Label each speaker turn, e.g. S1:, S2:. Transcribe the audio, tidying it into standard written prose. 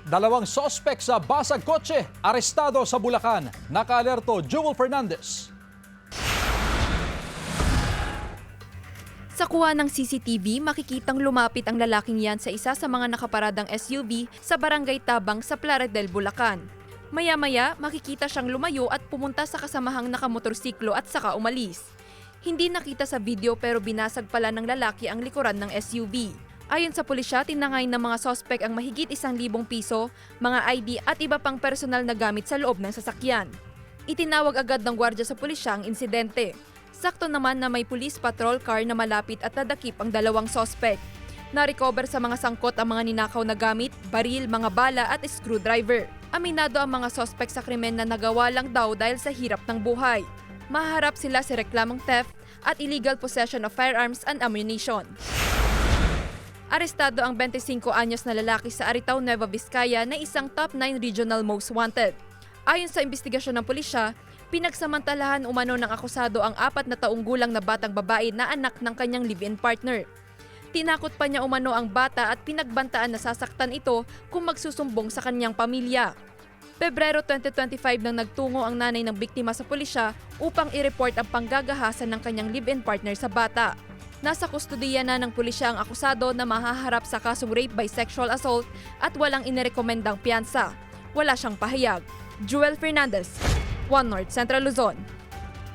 S1: Dalawang sospek sa basag kotse, arestado sa Bulacan. Naka-alerto Jewel Fernandez.
S2: Sa kuha ng CCTV, makikitang lumapit ang lalaking yan sa isa sa mga nakaparadang SUV sa Barangay Tabang sa Plaridel, Bulacan. Maya-maya, makikita siyang lumayo at pumunta sa kasamahang nakamotorsiklo at saka umalis. Hindi nakita sa video pero binasag pala ng lalaki ang likuran ng SUV. Ayon sa pulisya, tinangay ng mga sospek ang mahigit 1,000 piso, mga ID at iba pang personal na gamit sa loob ng sasakyan. Itinawag agad ng gwardiya sa pulisya ang insidente. Sakto naman na may police patrol car na malapit at nadakip ang dalawang sospek. Na-recover sa mga sangkot ang mga ninakaw na gamit, baril, mga bala at screwdriver. Aminado ang mga sospek sa krimen na nagawa lang daw dahil sa hirap ng buhay. Maharap sila sa reklamong theft at illegal possession of firearms and ammunition. Arestado ang 25 anyos na lalaki sa Aritao, Nueva Vizcaya na isang top 9 regional most wanted. Ayon sa investigasyon ng pulisya, pinagsamantalahan umano ng akusado ang 4 na taong gulang na batang babae na anak ng kanyang live-in partner. Tinakot pa niya umano ang bata at pinagbantaan na sasaktan ito kung magsusumbong sa kanyang pamilya. Pebrero 2025 nang nagtungo ang nanay ng biktima sa pulisya upang i-report ang panggagahasan ng kanyang live-in partner sa bata. Nasa kustodiya na ng pulisya ang akusado na mahaharap sa kasong rape by sexual assault at walang inirekomendang piyansa. Wala siyang pahayag. Jewel Fernandez, One North Central Luzon.